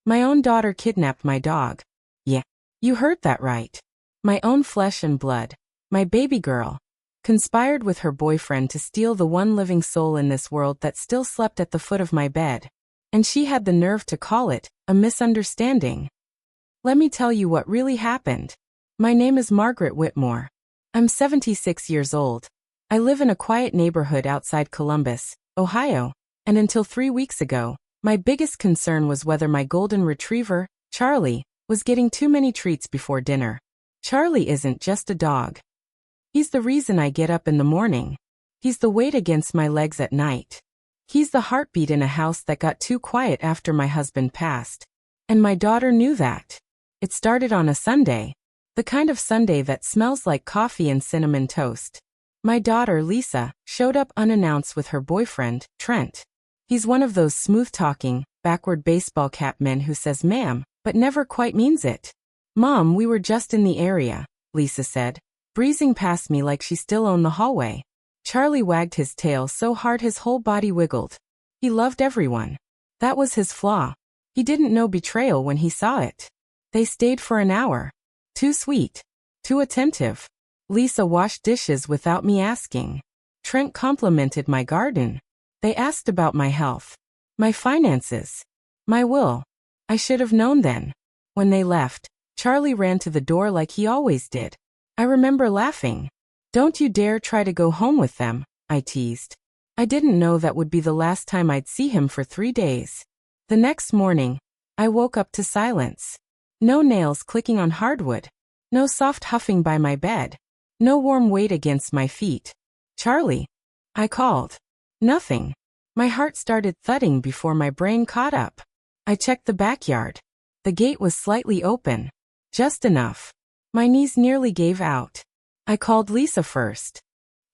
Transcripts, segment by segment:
My own daughter kidnapped my dog. Yeah, you heard that right. My own flesh and blood, my baby girl, conspired with her boyfriend to steal the one living soul in this world that still slept at the foot of my bed. And she had the nerve to call it a misunderstanding. Let me tell you what really happened. My name is Margaret Whitmore. I'm 76 years old. I live in a quiet neighborhood outside Columbus, Ohio, and until 3 weeks ago, my biggest concern was whether my golden retriever, Charlie, was getting too many treats before dinner. Charlie isn't just a dog. He's the reason I get up in the morning. He's the weight against my legs at night. He's the heartbeat in a house that got too quiet after my husband passed. And my daughter knew that. It started on a Sunday. The kind of Sunday that smells like coffee and cinnamon toast. My daughter, Lisa, showed up unannounced with her boyfriend, Trent. He's one of those smooth-talking, backward baseball cap men who says ma'am, but never quite means it. Mom, we were just in the area, Lisa said, breezing past me like she still owned the hallway. Charlie wagged his tail so hard his whole body wiggled. He loved everyone. That was his flaw. He didn't know betrayal when he saw it. They stayed for an hour. Too sweet. Too attentive. Lisa washed dishes without me asking. Trent complimented my garden. They asked about my health. My finances. My will. I should have known then. When they left, Charlie ran to the door like he always did. I remember laughing. Don't you dare try to go home with them, I teased. I didn't know that would be the last time I'd see him for 3 days. The next morning, I woke up to silence. No nails clicking on hardwood. No soft huffing by my bed. No warm weight against my feet. Charlie. I called. Nothing. My heart started thudding before my brain caught up. I checked the backyard. The gate was slightly open. Just enough. My knees nearly gave out. I called Lisa first.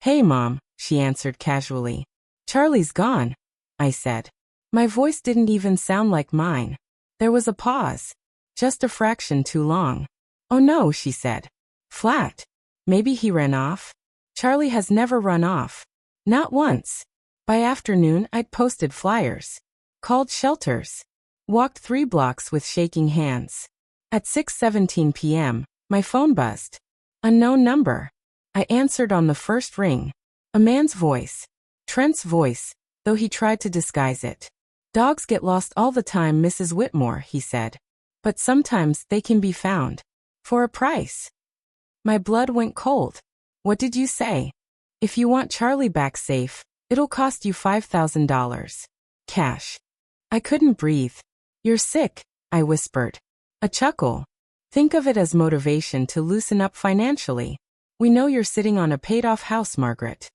Hey Mom, she answered casually. Charlie's gone, I said. My voice didn't even sound like mine. There was a pause. Just a fraction too long. Oh no, she said. Flat. Maybe he ran off? Charlie has never run off. Not once. By afternoon, I'd posted flyers. Called shelters. Walked 3 blocks with shaking hands. At 6:17 p.m., my phone buzzed. Unknown number. I answered on the first ring. A man's voice. Trent's voice, though he tried to disguise it. Dogs get lost all the time, Mrs. Whitmore, he said. But sometimes they can be found. For a price. My blood went cold. What did you say? If you want Charlie back safe, it'll cost you $5,000. Cash. I couldn't breathe. You're sick, I whispered. A chuckle. Think of it as motivation to loosen up financially. We know you're sitting on a paid-off house, Margaret.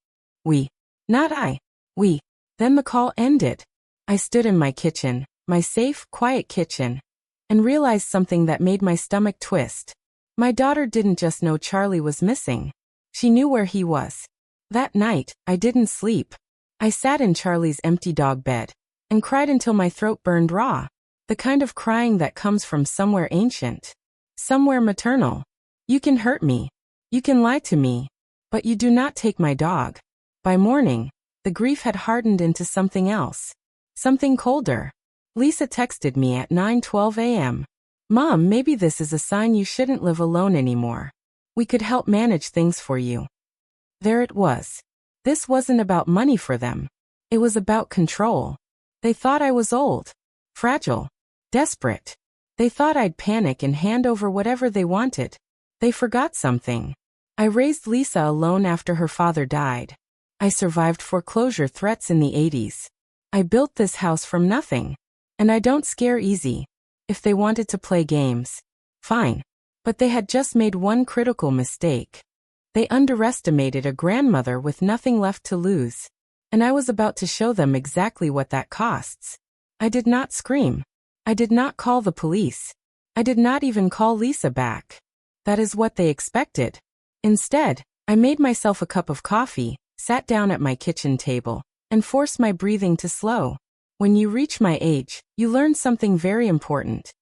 We. Not I. We. Then the call ended. I stood in my kitchen, my safe, quiet kitchen, and realized something that made my stomach twist. My daughter didn't just know Charlie was missing. She knew where he was. That night, I didn't sleep. I sat in Charlie's empty dog bed and cried until my throat burned raw. The kind of crying that comes from somewhere ancient. Somewhere maternal. You can hurt me. You can lie to me. But you do not take my dog. By morning, the grief had hardened into something else. Something colder. Lisa texted me at 9:12 a.m. Mom, maybe this is a sign you shouldn't live alone anymore. We could help manage things for you. There it was. This wasn't about money for them. It was about control. They thought I was old. Fragile. Desperate. They thought I'd panic and hand over whatever they wanted. They forgot something. I raised Lisa alone after her father died. I survived foreclosure threats in the 80s. I built this house from nothing. And I don't scare easy. If they wanted to play games, fine. But they had just made one critical mistake. They underestimated a grandmother with nothing left to lose. And I was about to show them exactly what that costs. I did not scream. I did not call the police. I did not even call Lisa back. That is what they expected. Instead, I made myself a cup of coffee, sat down at my kitchen table, and forced my breathing to slow. When you reach my age, you learn something very important.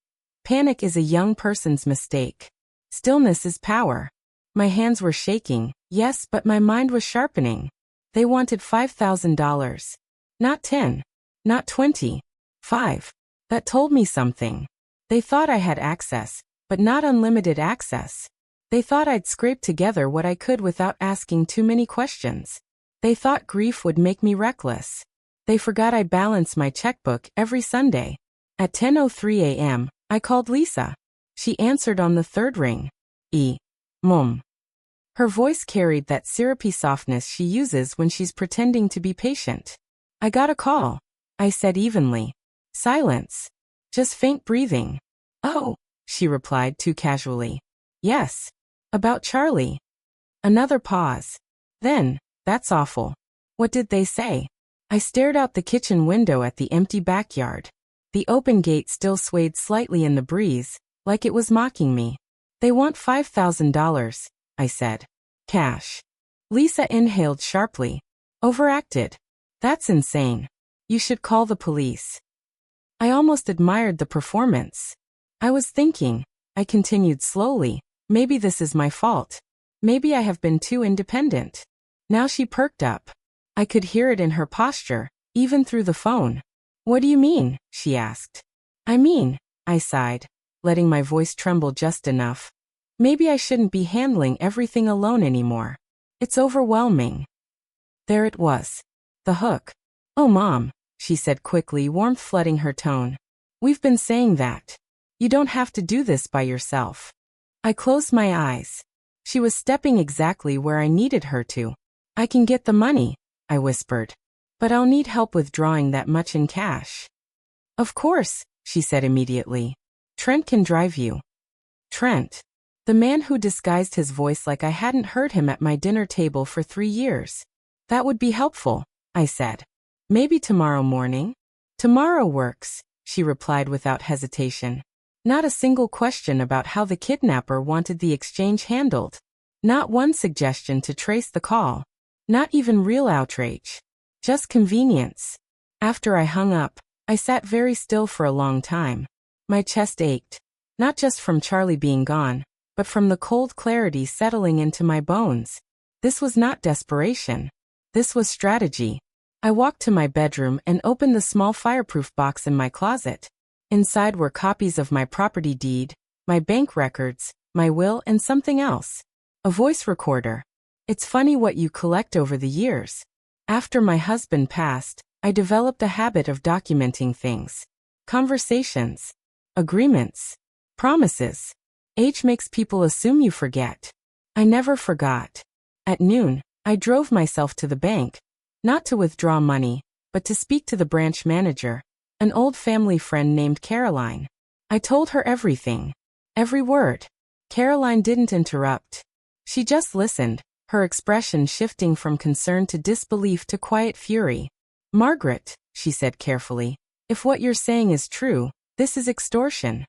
Panic is a young person's mistake. Stillness is power. My hands were shaking, yes, but my mind was sharpening. They wanted $5,000. Not 10. Not 20. 5. That told me something. They thought I had access, but not unlimited access. They thought I'd scrape together what I could without asking too many questions. They thought grief would make me reckless. They forgot I balance my checkbook every Sunday. At 10:03 a.m., I called Lisa. She answered on the third ring. Mom. Her voice carried that syrupy softness she uses when she's pretending to be patient. I got a call, I said evenly. Silence. Just faint breathing. Oh, she replied too casually. Yes. About Charlie. Another pause. Then, that's awful. What did they say? I stared out the kitchen window at the empty backyard. The open gate still swayed slightly in the breeze, like it was mocking me. They want $5,000, I said. Cash. Lisa inhaled sharply. Overacted. That's insane. You should call the police. I almost admired the performance. I was thinking, I continued slowly, maybe this is my fault. Maybe I have been too independent. Now she perked up. I could hear it in her posture, even through the phone. What do you mean? She asked. I mean, I sighed, letting my voice tremble just enough. Maybe I shouldn't be handling everything alone anymore. It's overwhelming. There it was. The hook. Oh, Mom, she said quickly, warmth flooding her tone. We've been saying that. You don't have to do this by yourself. I closed my eyes. She was stepping exactly where I needed her to. I can get the money, I whispered. But I'll need help withdrawing that much in cash. Of course, she said immediately. Trent can drive you. Trent. The man who disguised his voice like I hadn't heard him at my dinner table for 3 years. That would be helpful, I said. Maybe tomorrow morning? Tomorrow works, she replied without hesitation. Not a single question about how the kidnapper wanted the exchange handled. Not one suggestion to trace the call. Not even real outrage. Just convenience. After I hung up, I sat very still for a long time. My chest ached. Not just from Charlie being gone, but from the cold clarity settling into my bones. This was not desperation. This was strategy. I walked to my bedroom and opened the small fireproof box in my closet. Inside were copies of my property deed, my bank records, my will, and something else. A voice recorder. It's funny what you collect over the years. After my husband passed, I developed a habit of documenting things. Conversations. Agreements. Promises. Age makes people assume you forget. I never forgot. At noon, I drove myself to the bank. Not to withdraw money, but to speak to the branch manager, an old family friend named Caroline. I told her everything. Every word. Caroline didn't interrupt. She just listened, her expression shifting from concern to disbelief to quiet fury. Margaret, she said carefully, if what you're saying is true, this is extortion.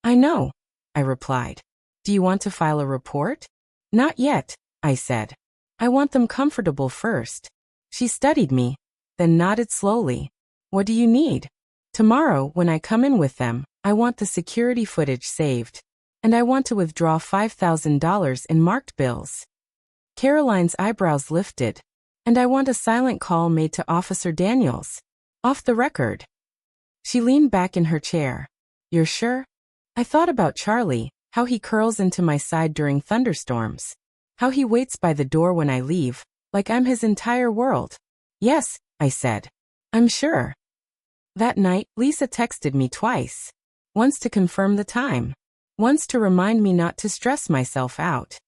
I know, I replied. Do you want to file a report? Not yet, I said. I want them comfortable first. She studied me, then nodded slowly. What do you need? Tomorrow, when I come in with them, I want the security footage saved. And I want to withdraw $5,000 in marked bills. Caroline's eyebrows lifted. And I want a silent call made to Officer Daniels. Off the record. She leaned back in her chair. You're sure? I thought about Charlie, how he curls into my side during thunderstorms. How he waits by the door when I leave, like I'm his entire world. Yes, I said. I'm sure. That night, Lisa texted me twice. Once to confirm the time. Once to remind me not to stress myself out.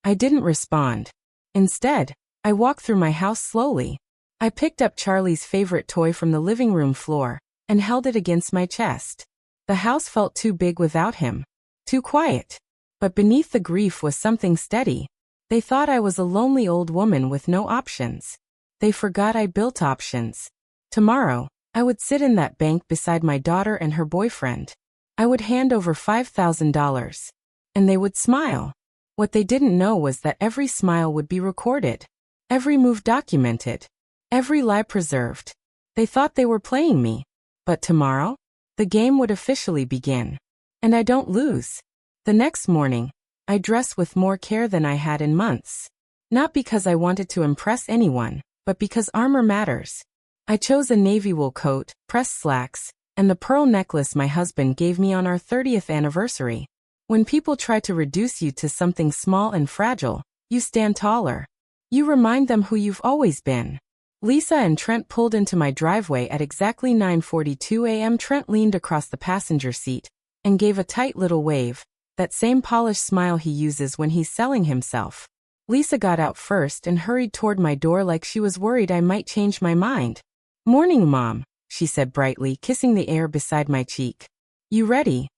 I didn't respond. Instead, I walked through my house slowly. I picked up Charlie's favorite toy from the living room floor and held it against my chest. The house felt too big without him. Too quiet. But beneath the grief was something steady. They thought I was a lonely old woman with no options. They forgot I built options. Tomorrow, I would sit in that bank beside my daughter and her boyfriend. I would hand over $5,000. And they would smile. What they didn't know was that every smile would be recorded. Every move documented. Every lie preserved. They thought they were playing me. But tomorrow, the game would officially begin. And I don't lose. The next morning, I dressed with more care than I had in months. Not because I wanted to impress anyone, but because armor matters. I chose a navy wool coat, pressed slacks, And the pearl necklace my husband gave me on our 30th anniversary. When people try to reduce you to something small and fragile, you stand taller. You remind them who you've always been. Lisa and Trent pulled into my driveway at exactly 9:42 a.m. Trent leaned across the passenger seat and gave a tight little wave, that same polished smile he uses when he's selling himself. Lisa got out first and hurried toward my door like she was worried I might change my mind. "Morning, Mom," she said brightly, kissing the air beside my cheek. "You ready?"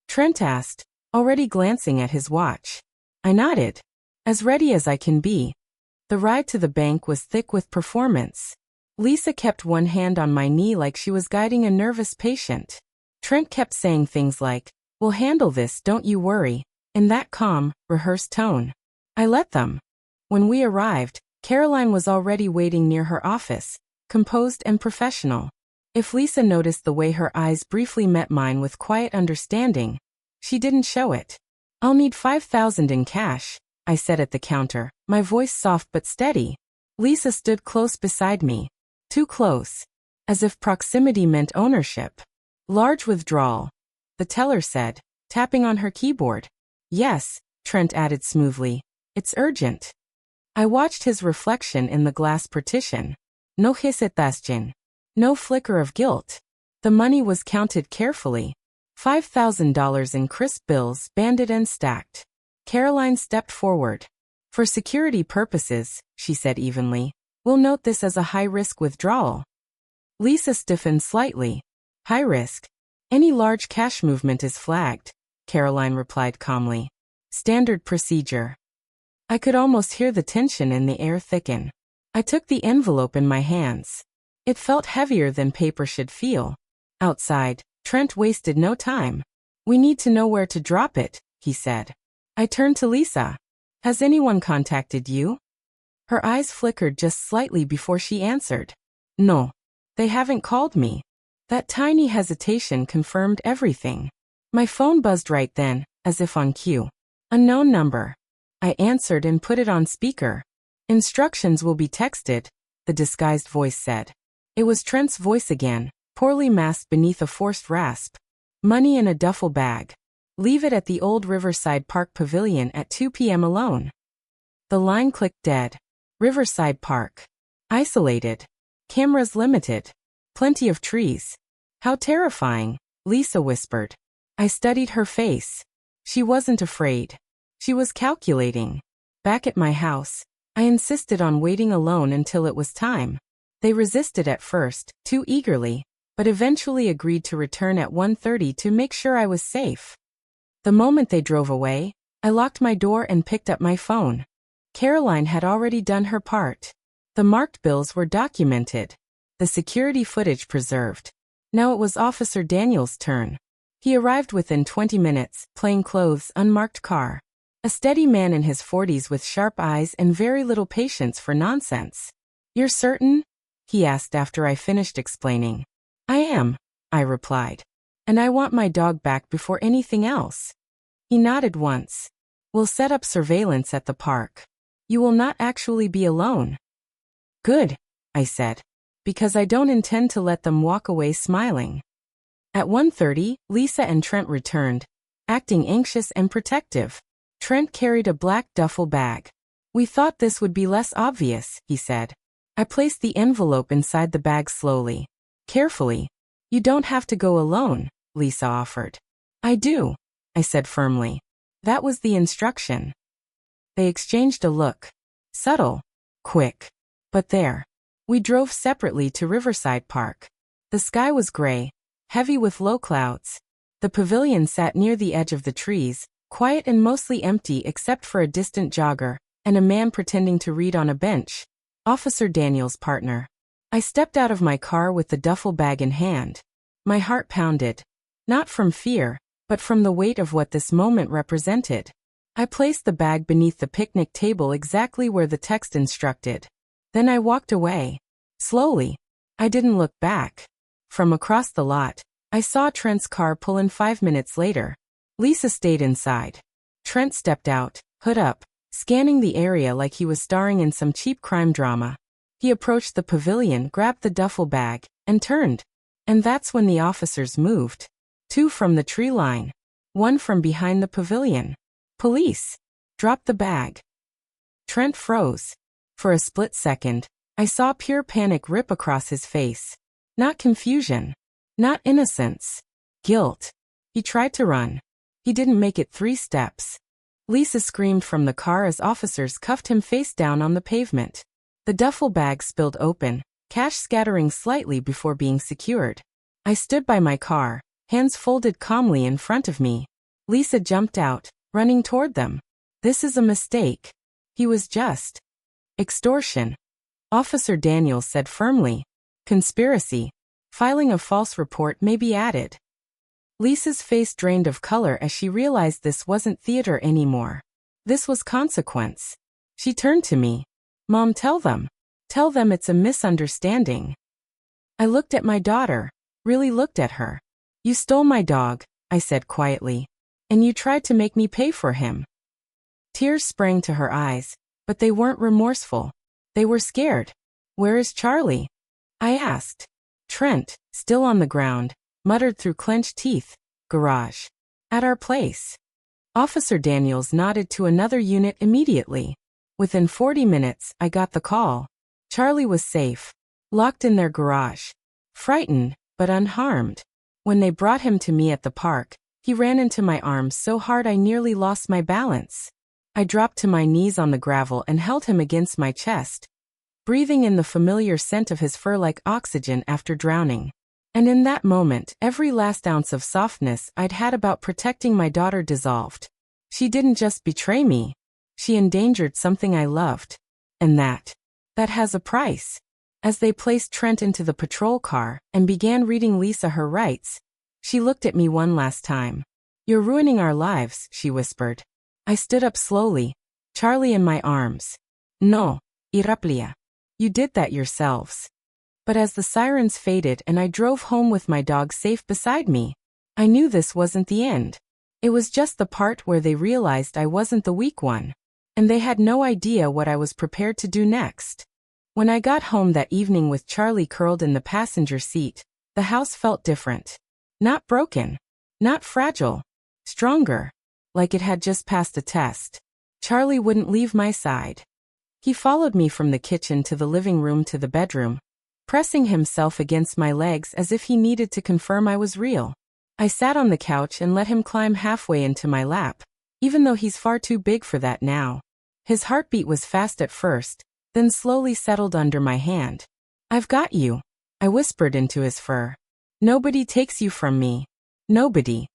Trent asked, already glancing at his watch. I nodded. As ready as I can be. The ride to the bank was thick with performance. Lisa kept one hand on my knee like she was guiding a nervous patient. Trent kept saying things like, "We'll handle this, don't you worry," in that calm, rehearsed tone. I let them. When we arrived, Caroline was already waiting near her office, composed and professional. If Lisa noticed the way her eyes briefly met mine with quiet understanding, she didn't show it. "I'll need $5,000 in cash," I said at the counter, my voice soft but steady. Lisa stood close beside me. Too close. As if proximity meant ownership. "Large withdrawal," the teller said, tapping on her keyboard. "Yes," Trent added smoothly. "It's urgent." I watched his reflection in the glass partition. No hesitation. No flicker of guilt. The money was counted carefully. $5,000 in crisp bills, banded and stacked. Caroline stepped forward. "For security purposes," she said evenly, "we'll note this as a high-risk withdrawal." Lisa stiffened slightly. "High risk? Any large cash movement is flagged," Caroline replied calmly. "Standard procedure." I could almost hear the tension in the air thicken. I took the envelope in my hands. It felt heavier than paper should feel. Outside, Trent wasted no time. "We need to know where to drop it," he said. I turned to Lisa. "Has anyone contacted you?" Her eyes flickered just slightly before she answered. "No. They haven't called me." That tiny hesitation confirmed everything. My phone buzzed right then, as if on cue. "Unknown number." I answered and put it on speaker. "Instructions will be texted," the disguised voice said. It was Trent's voice again, poorly masked beneath a forced rasp. "Money in a duffel bag. Leave it at the old Riverside Park Pavilion at 2 p.m. alone." The line clicked dead. Riverside Park. Isolated. Cameras limited. Plenty of trees. "How terrifying," Lisa whispered. I studied her face. She wasn't afraid. She was calculating. Back at my house, I insisted on waiting alone until it was time. They resisted at first, too eagerly, but eventually agreed to return at 1:30 to make sure I was safe. The moment they drove away, I locked my door and picked up my phone. Caroline had already done her part. The marked bills were documented. The security footage preserved. Now it was Officer Daniels' turn. He arrived within 20 minutes, plain clothes, unmarked car. A steady man in his 40s with sharp eyes and very little patience for nonsense. "You're certain?" he asked after I finished explaining. "I am," I replied. "And I want my dog back before anything else." He nodded once. "We'll set up surveillance at the park. You will not actually be alone." "Good," I said, "because I don't intend to let them walk away smiling." At 1:30, Lisa and Trent returned, acting anxious and protective. Trent carried a black duffel bag. "We thought this would be less obvious," he said. I placed the envelope inside the bag slowly. Carefully. "You don't have to go alone," Lisa offered. "I do," I said firmly. That was the instruction. They exchanged a look. Subtle. Quick. But there. We drove separately to Riverside Park. The sky was gray, heavy with low clouds. The pavilion sat near the edge of the trees, quiet and mostly empty except for a distant jogger, and a man pretending to read on a bench. Officer Daniels' partner. I stepped out of my car with the duffel bag in hand. My heart pounded. Not from fear, but from the weight of what this moment represented. I placed the bag beneath the picnic table exactly where the text instructed. Then I walked away. Slowly. I didn't look back. From across the lot, I saw Trent's car pull in 5 minutes later. Lisa stayed inside. Trent stepped out, hood up, scanning the area like he was starring in some cheap crime drama. He approached the pavilion, grabbed the duffel bag, and turned. And that's when the officers moved. 2 from the tree line. 1 from behind the pavilion. Police. Drop the bag. Trent froze. For a split second, I saw pure panic rip across his face. Not confusion. Not innocence. Guilt. He tried to run. He didn't make it 3 steps. Lisa screamed from the car as officers cuffed him face down on the pavement. The duffel bag spilled open, cash scattering slightly before being secured. I stood by my car, hands folded calmly in front of me. Lisa jumped out, running toward them. This is a mistake. He was just. Extortion. Officer Daniels said firmly. Conspiracy. Filing a false report may be added. Lisa's face drained of color as she realized this wasn't theater anymore. This was consequence. She turned to me. Mom, tell them. Tell them it's a misunderstanding. I looked at my daughter, really looked at her. You stole my dog, I said quietly. And you tried to make me pay for him. Tears sprang to her eyes, but they weren't remorseful. They were scared. Where is Charlie? I asked. Trent, still on the ground, muttered through clenched teeth. Garage. At our place. Officer Daniels nodded to another unit immediately. Within 40 minutes, I got the call. Charlie was safe, locked in their garage. Frightened, but unharmed. When they brought him to me at the park, he ran into my arms so hard I nearly lost my balance. I dropped to my knees on the gravel and held him against my chest, breathing in the familiar scent of his fur like oxygen after drowning. And in that moment, every last ounce of softness I'd had about protecting my daughter dissolved. She didn't just betray me. She endangered something I loved. And that has a price. As they placed Trent into the patrol car and began reading Lisa her rights, she looked at me one last time. You're ruining our lives, she whispered. I stood up slowly, Charlie in my arms. No, Iraplia. You did that yourselves. But as the sirens faded and I drove home with my dog safe beside me, I knew this wasn't the end. It was just the part where they realized I wasn't the weak one. And they had no idea what I was prepared to do next. When I got home that evening with Charlie curled in the passenger seat, the house felt different. Not broken. Not fragile. Stronger. Like it had just passed a test. Charlie wouldn't leave my side. He followed me from the kitchen to the living room to the bedroom, pressing himself against my legs as if he needed to confirm I was real. I sat on the couch and let him climb halfway into my lap, even though he's far too big for that now. His heartbeat was fast at first, then slowly settled under my hand. I've got you, I whispered into his fur. Nobody takes you from me. Nobody.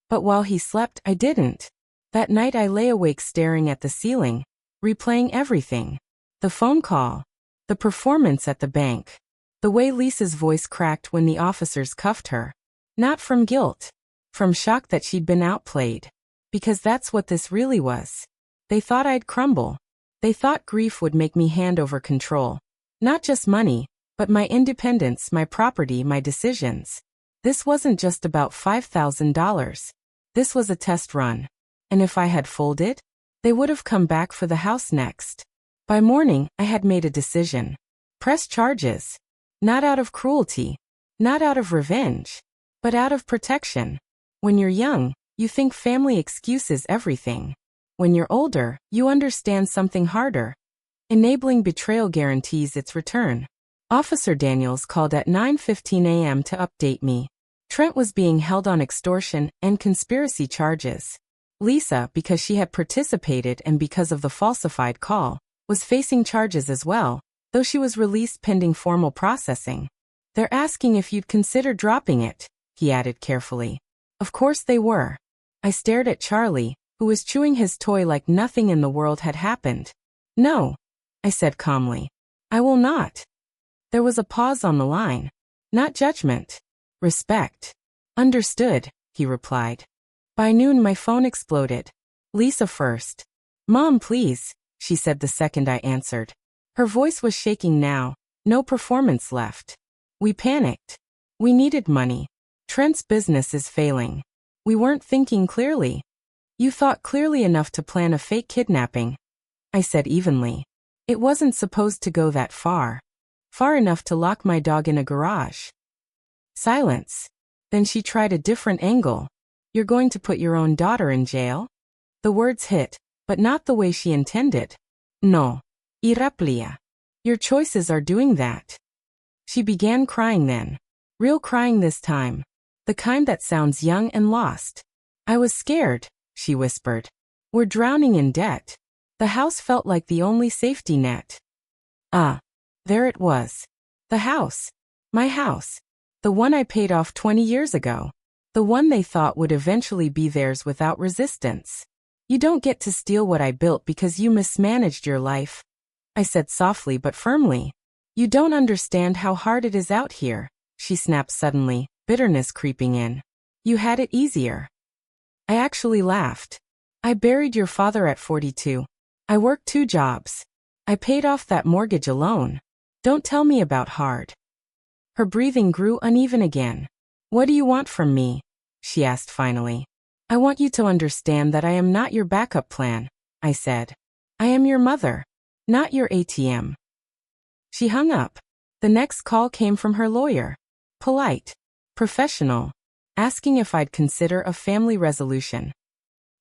But while he slept, I didn't. That night I lay awake staring at the ceiling, replaying everything. The phone call. The performance at the bank. The way Lisa's voice cracked when the officers cuffed her. Not from guilt. From shock that she'd been outplayed. Because that's what this really was. They thought I'd crumble. They thought grief would make me hand over control. Not just money, but my independence, my property, my decisions. This wasn't just about $5,000. This was a test run. And if I had folded, they would have come back for the house next. By morning, I had made a decision. Press charges. Not out of cruelty. Not out of revenge. But out of protection. When you're young, you think family excuses everything. When you're older, you understand something harder. Enabling betrayal guarantees its return. Officer Daniels called at 9:15 a.m. to update me. Trent was being held on extortion and conspiracy charges. Lisa, because she had participated and because of the falsified call, was facing charges as well, though she was released pending formal processing. They're asking if you'd consider dropping it, he added carefully. Of course they were. I stared at Charlie, who was chewing his toy like nothing in the world had happened. No, I said calmly. I will not. There was a pause on the line. Not judgment. Respect. Understood, he replied. By noon my phone exploded. Lisa first. Mom, please, she said the second I answered. Her voice was shaking now, no performance left. We panicked. We needed money. Trent's business is failing. We weren't thinking clearly. You thought clearly enough to plan a fake kidnapping, I said evenly. It wasn't supposed to go that far. Far enough to lock my dog in a garage. Silence. Then she tried a different angle. You're going to put your own daughter in jail? The words hit, but not the way she intended. No. Iraplia. Your choices are doing that. She began crying then. Real crying this time. The kind that sounds young and lost. I was scared, she whispered. We're drowning in debt. The house felt like the only safety net. Ah. There it was. The house. My house. The one I paid off 20 years ago. The one they thought would eventually be theirs without resistance. You don't get to steal what I built because you mismanaged your life, I said softly but firmly. You don't understand how hard it is out here, she snapped suddenly, bitterness creeping in. You had it easier. I actually laughed. I buried your father at 42. I worked 2 jobs. I paid off that mortgage alone. Don't tell me about hard. Her breathing grew uneven again. What do you want from me? She asked finally. I want you to understand that I am not your backup plan, I said. I am your mother, not your ATM. She hung up. The next call came from her lawyer. Polite, professional, asking if I'd consider a family resolution.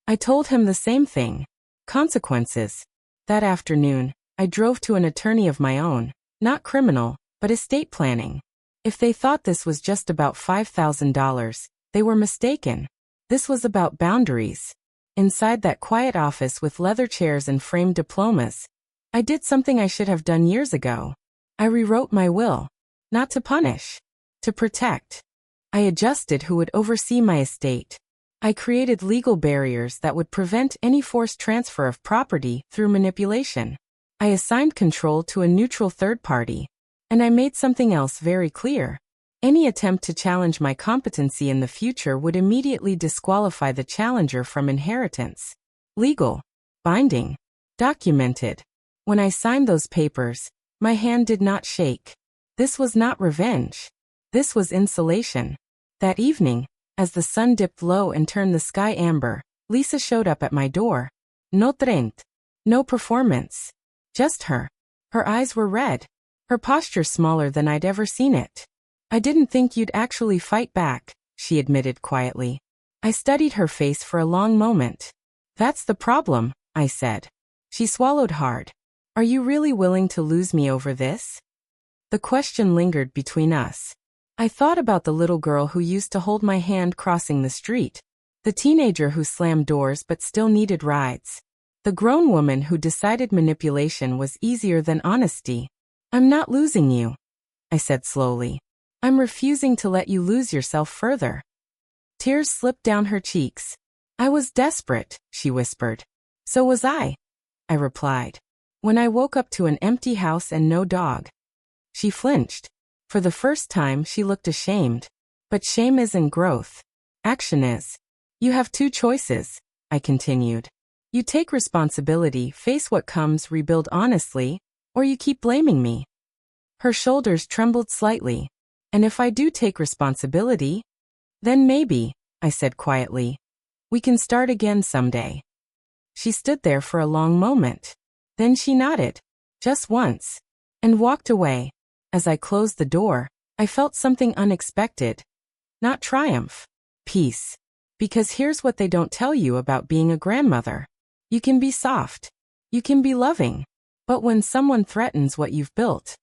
I told him the same thing. Consequences. That afternoon, I drove to an attorney of my own, not criminal, but estate planning. If they thought this was just about $5,000, they were mistaken. This was about boundaries. Inside that quiet office with leather chairs and framed diplomas, I did something I should have done years ago. I rewrote my will. Not to punish. To protect. I adjusted who would oversee my estate. I created legal barriers that would prevent any forced transfer of property through manipulation. I assigned control to a neutral third party. And I made something else very clear. Any attempt to challenge my competency in the future would immediately disqualify the challenger from inheritance. Legal. Binding. Documented. When I signed those papers, my hand did not shake. This was not revenge. This was insulation. That evening, as the sun dipped low and turned the sky amber, Lisa showed up at my door. No trent. No performance. Just her. Her eyes were red. Her posture smaller than I'd ever seen it. I didn't think you'd actually fight back, she admitted quietly. I studied her face for a long moment. That's the problem, I said. She swallowed hard. Are you really willing to lose me over this? The question lingered between us. I thought about the little girl who used to hold my hand crossing the street, the teenager who slammed doors but still needed rides, the grown woman who decided manipulation was easier than honesty. I'm not losing you, I said slowly. I'm refusing to let you lose yourself further. Tears slipped down her cheeks. I was desperate, she whispered. So was I replied. When I woke up to an empty house and no dog. She flinched. For the first time she looked ashamed. But shame isn't growth. Action is. You have 2 choices, I continued. You take responsibility, face what comes, rebuild honestly, or you keep blaming me. Her shoulders trembled slightly. And if I do take responsibility? Then maybe, I said quietly. We can start again someday. She stood there for a long moment. Then she nodded. Just once. And walked away. As I closed the door, I felt something unexpected. Not triumph. Peace. Because here's what they don't tell you about being a grandmother. You can be soft. You can be loving. But when someone threatens what you've built,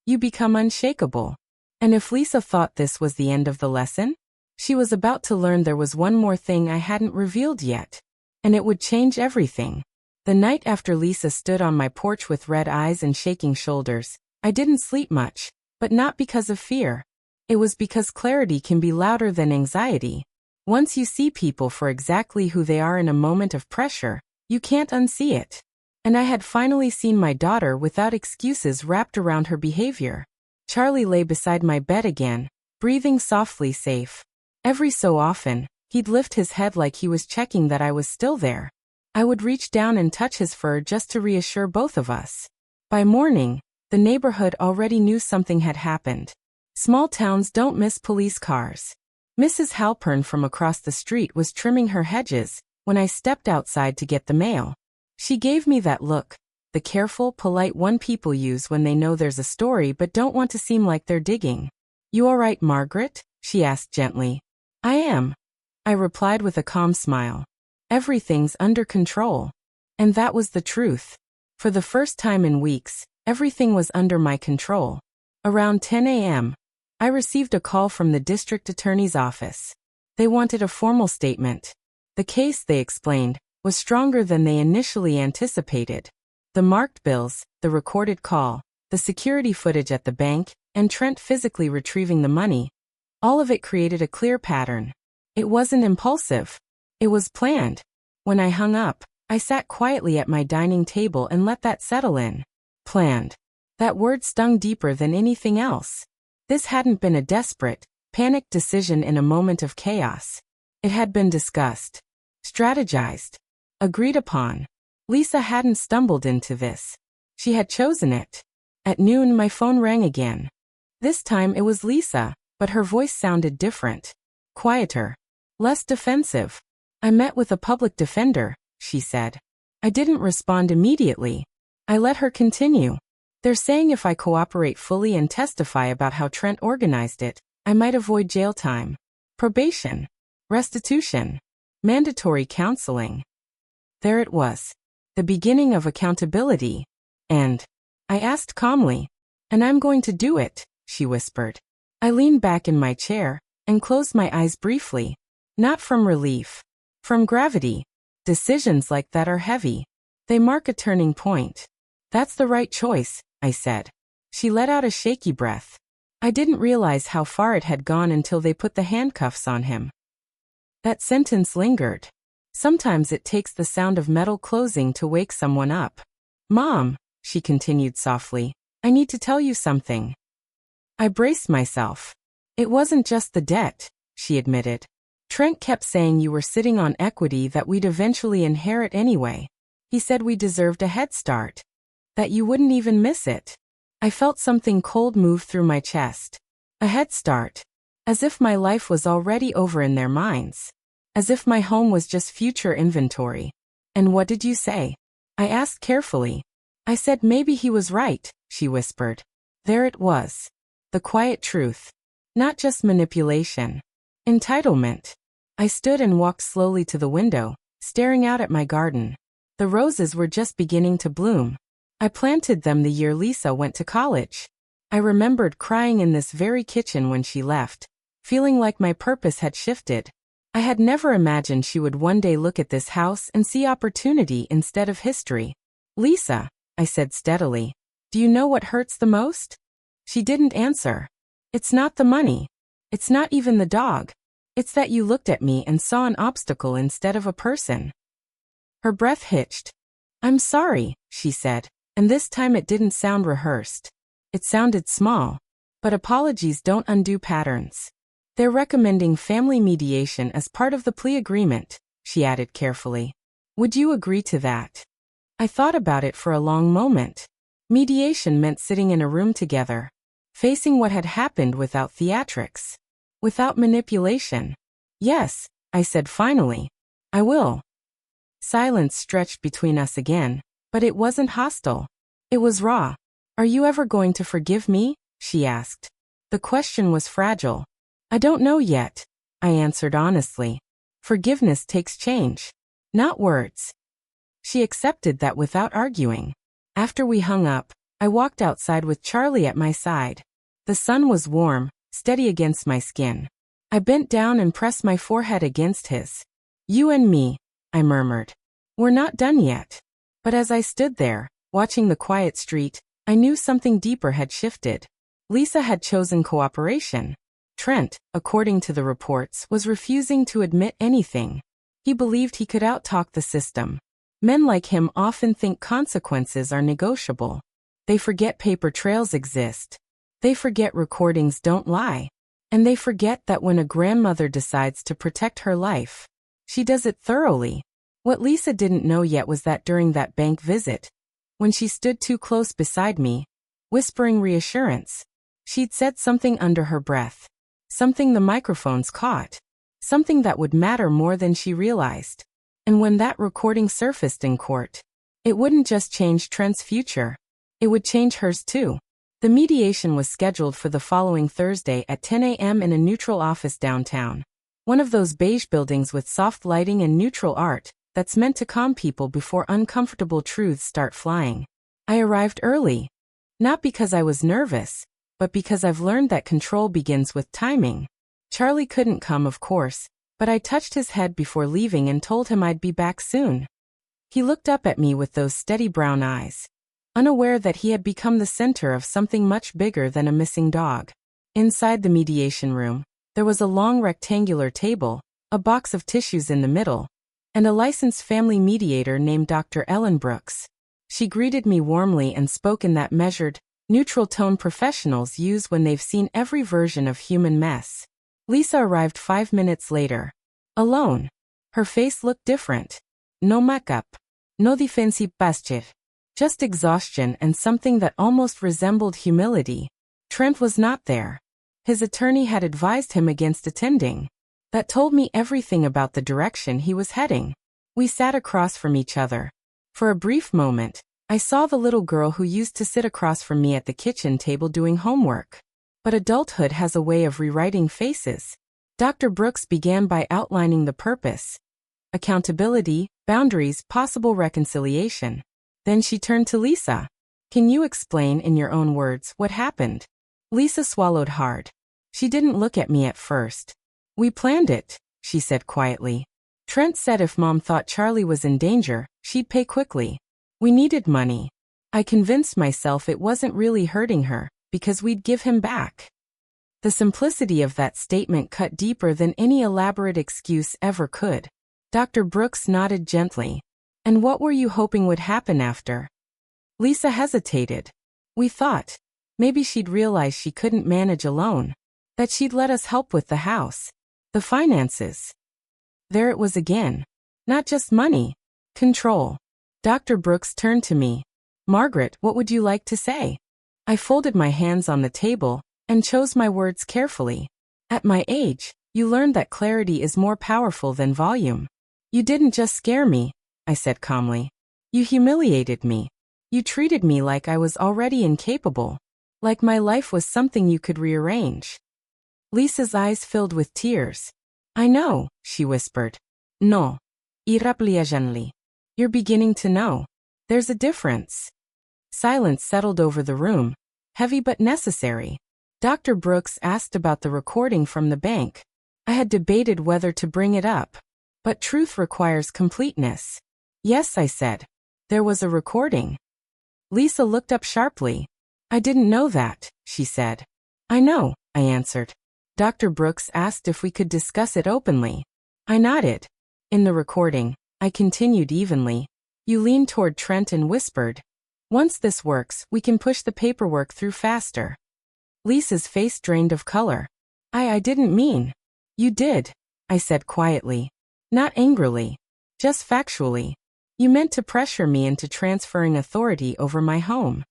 you become unshakable. And if Lisa thought this was the end of the lesson, she was about to learn there was one more thing I hadn't revealed yet. And it would change everything. The night after Lisa stood on my porch with red eyes and shaking shoulders, I didn't sleep much, but not because of fear. It was because clarity can be louder than anxiety. Once you see people for exactly who they are in a moment of pressure, you can't unsee it. And I had finally seen my daughter without excuses wrapped around her behavior. Charlie lay beside my bed again, breathing softly safe. Every so often, he'd lift his head like he was checking that I was still there. I would reach down and touch his fur just to reassure both of us. By morning, the neighborhood already knew something had happened. Small towns don't miss police cars. Mrs. Halpern from across the street was trimming her hedges when I stepped outside to get the mail. She gave me that look, the careful, polite one people use when they know there's a story but don't want to seem like they're digging. You all right, Margaret? she asked gently. I am, I replied with a calm smile. Everything's under control. And that was the truth. For the first time in weeks, everything was under my control. Around 10 a.m., I received a call from the district attorney's office. They wanted a formal statement. The case, they explained, was stronger than they initially anticipated. The marked bills, the recorded call, the security footage at the bank, and Trent physically retrieving the money, all of it created a clear pattern. It wasn't impulsive. It was planned. When I hung up, I sat quietly at my dining table and let that settle in. Planned. That word stung deeper than anything else. This hadn't been a desperate, panicked decision in a moment of chaos. It had been discussed, strategized, agreed upon. Lisa hadn't stumbled into this. She had chosen it. At noon, my phone rang again. This time it was Lisa, but her voice sounded different. Quieter. Less defensive. I met with a public defender, she said. I didn't respond immediately. I let her continue. They're saying if I cooperate fully and testify about how Trent organized it, I might avoid jail time, probation, restitution, mandatory counseling. There it was. The beginning of accountability. And I asked calmly, and I'm going to do it, she whispered. I leaned back in my chair and closed my eyes briefly. Not from relief. From gravity. Decisions like that are heavy. They mark a turning point. That's the right choice, I said. She let out a shaky breath. I didn't realize how far it had gone until they put the handcuffs on him. That sentence lingered. Sometimes it takes the sound of metal closing to wake someone up. Mom, she continued softly, I need to tell you something. I braced myself. It wasn't just the debt, she admitted. Trent kept saying you were sitting on equity that we'd eventually inherit anyway. He said we deserved a head start. That you wouldn't even miss it. I felt something cold move through my chest. A head start. As if my life was already over in their minds. As if my home was just future inventory. And what did you say? I asked carefully. I said maybe he was right, she whispered. There it was. The quiet truth. Not just manipulation. Entitlement. I stood and walked slowly to the window, staring out at my garden. The roses were just beginning to bloom. I planted them the year Lisa went to college. I remembered crying in this very kitchen when she left, feeling like my purpose had shifted. I had never imagined she would one day look at this house and see opportunity instead of history. Lisa, I said steadily, do you know what hurts the most? She didn't answer. It's not the money. It's not even the dog. It's that you looked at me and saw an obstacle instead of a person. Her breath hitched. I'm sorry, she said, and this time it didn't sound rehearsed. It sounded small. But apologies don't undo patterns. They're recommending family mediation as part of the plea agreement, she added carefully. Would you agree to that? I thought about it for a long moment. Mediation meant sitting in a room together, facing what had happened without theatrics. Without manipulation. Yes, I said finally. I will. Silence stretched between us again, but it wasn't hostile. It was raw. Are you ever going to forgive me? She asked. The question was fragile. I don't know yet, I answered honestly. Forgiveness takes change. Not words. She accepted that without arguing. After we hung up, I walked outside with Charlie at my side. The sun was warm, steady against my skin. I bent down and pressed my forehead against his. You and me, I murmured. We're not done yet. But as I stood there, watching the quiet street, I knew something deeper had shifted. Lisa had chosen cooperation. Trent, according to the reports, was refusing to admit anything. He believed he could outtalk the system. Men like him often think consequences are negotiable. They forget paper trails exist. They forget recordings don't lie. And they forget that when a grandmother decides to protect her life, she does it thoroughly. What Lisa didn't know yet was that during that bank visit, when she stood too close beside me, whispering reassurance, she'd said something under her breath. Something the microphones caught. Something that would matter more than she realized. And when that recording surfaced in court, it wouldn't just change Trent's future. It would change hers too. The mediation was scheduled for the following Thursday at 10 a.m. in a neutral office downtown. One of those beige buildings with soft lighting and neutral art that's meant to calm people before uncomfortable truths start flying. I arrived early. Not because I was nervous, but because I've learned that control begins with timing. Charlie couldn't come, of course, but I touched his head before leaving and told him I'd be back soon. He looked up at me with those steady brown eyes, unaware that he had become the center of something much bigger than a missing dog. Inside the mediation room, there was a long rectangular table, a box of tissues in the middle, and a licensed family mediator named Dr. Ellen Brooks. She greeted me warmly and spoke in that measured, neutral tone professionals use when they've seen every version of human mess. Lisa arrived 5 minutes later. Alone. Her face looked different. No makeup. No defensive posture. Just exhaustion and something that almost resembled humility. Trent was not there. His attorney had advised him against attending. That told me everything about the direction he was heading. We sat across from each other. For a brief moment, I saw the little girl who used to sit across from me at the kitchen table doing homework. But adulthood has a way of rewriting faces. Dr. Brooks began by outlining the purpose. Accountability, boundaries, possible reconciliation. Then she turned to Lisa. Can you explain in your own words what happened? Lisa swallowed hard. She didn't look at me at first. We planned it, she said quietly. Trent said if Mom thought Charlie was in danger, she'd pay quickly. We needed money. I convinced myself it wasn't really hurting her, because we'd give him back. The simplicity of that statement cut deeper than any elaborate excuse ever could. Dr. Brooks nodded gently. And what were you hoping would happen after? Lisa hesitated. We thought. Maybe she'd realize she couldn't manage alone. That she'd let us help with the house. The finances. There it was again. Not just money. Control. Dr. Brooks turned to me. Margaret, what would you like to say? I folded my hands on the table and chose my words carefully. At my age, you learned that clarity is more powerful than volume. You didn't just scare me, I said calmly. You humiliated me. You treated me like I was already incapable. Like my life was something you could rearrange. Lisa's eyes filled with tears. I know, she whispered. No. Irrappliagenly. You're beginning to know. There's a difference. Silence settled over the room, heavy but necessary. Dr. Brooks asked about the recording from the bank. I had debated whether to bring it up. But truth requires completeness. Yes, I said. There was a recording. Lisa looked up sharply. I didn't know that, she said. I know, I answered. Dr. Brooks asked if we could discuss it openly. I nodded. In the recording, I continued evenly. You leaned toward Trent and whispered, once this works, we can push the paperwork through faster. Lisa's face drained of color. I didn't mean. You did, I said quietly. Not angrily. Just factually. You meant to pressure me into transferring authority over my home.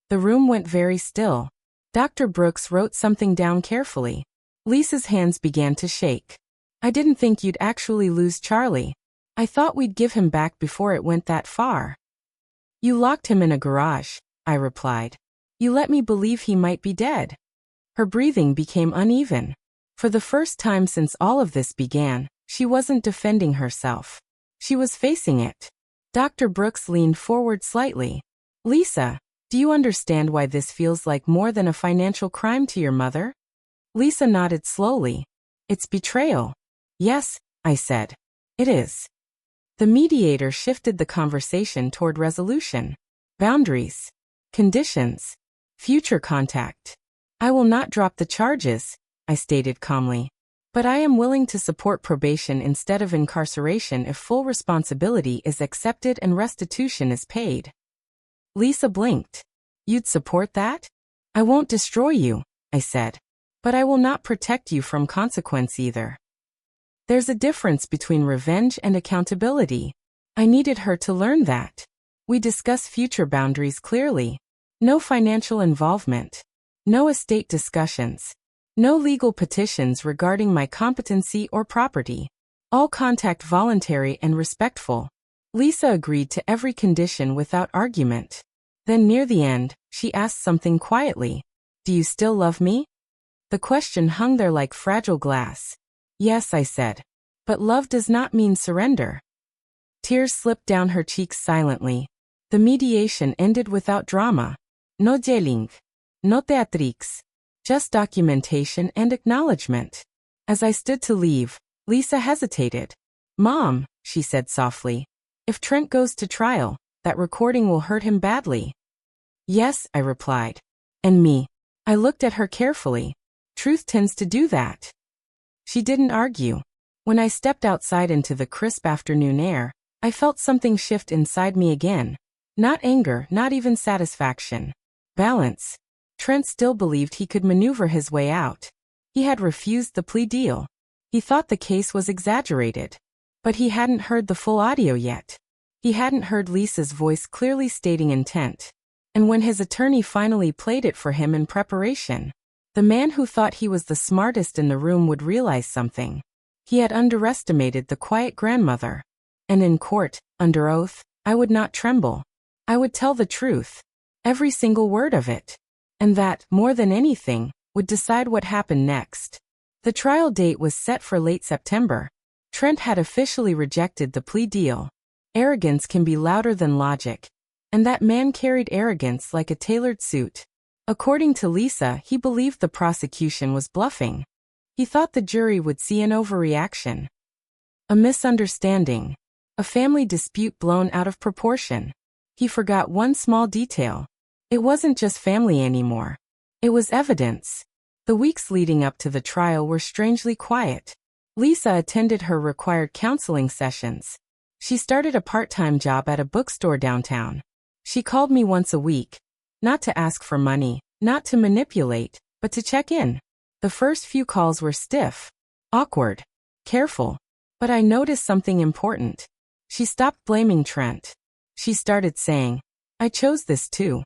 The room went very still. Dr. Brooks wrote something down carefully. Lisa's hands began to shake. I didn't think you'd actually lose Charlie. I thought we'd give him back before it went that far. You locked him in a garage, I replied. You let me believe he might be dead. Her breathing became uneven. For the first time since all of this began, she wasn't defending herself. She was facing it. Dr. Brooks leaned forward slightly. Lisa, do you understand why this feels like more than a financial crime to your mother? Lisa nodded slowly. It's betrayal. Yes, I said. It is. The mediator shifted the conversation toward resolution. Boundaries. Conditions. Future contact. I will not drop the charges, I stated calmly. But I am willing to support probation instead of incarceration if full responsibility is accepted and restitution is paid. Lisa blinked. You'd support that? I won't destroy you, I said. But I will not protect you from consequence either. There's a difference between revenge and accountability. I needed her to learn that. We discuss future boundaries clearly. No financial involvement. No estate discussions. No legal petitions regarding my competency or property. All contact voluntary and respectful. Lisa agreed to every condition without argument. Then near the end, she asked something quietly. Do you still love me? The question hung there like fragile glass. Yes, I said. But love does not mean surrender. Tears slipped down her cheeks silently. The mediation ended without drama. No yelling. No theatrics. Just documentation and acknowledgement. As I stood to leave, Lisa hesitated. Mom, she said softly. If Trent goes to trial, that recording will hurt him badly. Yes, I replied. And me. I looked at her carefully. Truth tends to do that. She didn't argue. When I stepped outside into the crisp afternoon air, I felt something shift inside me again. Not anger, not even satisfaction. Balance. Trent still believed he could maneuver his way out. He had refused the plea deal. He thought the case was exaggerated. But he hadn't heard the full audio yet. He hadn't heard Lisa's voice clearly stating intent. And when his attorney finally played it for him in preparation, the man who thought he was the smartest in the room would realize something. He had underestimated the quiet grandmother. And in court, under oath, I would not tremble. I would tell the truth. Every single word of it. And that, more than anything, would decide what happened next. The trial date was set for late September. Trent had officially rejected the plea deal. Arrogance can be louder than logic. And that man carried arrogance like a tailored suit. According to Lisa, he believed the prosecution was bluffing. He thought the jury would see an overreaction. A misunderstanding. A family dispute blown out of proportion. He forgot one small detail. It wasn't just family anymore. It was evidence. The weeks leading up to the trial were strangely quiet. Lisa attended her required counseling sessions. She started a part-time job at a bookstore downtown. She called me once a week. Not to ask for money, not to manipulate, but to check in. The first few calls were stiff, awkward, careful. But I noticed something important. She stopped blaming Trent. She started saying, I chose this too.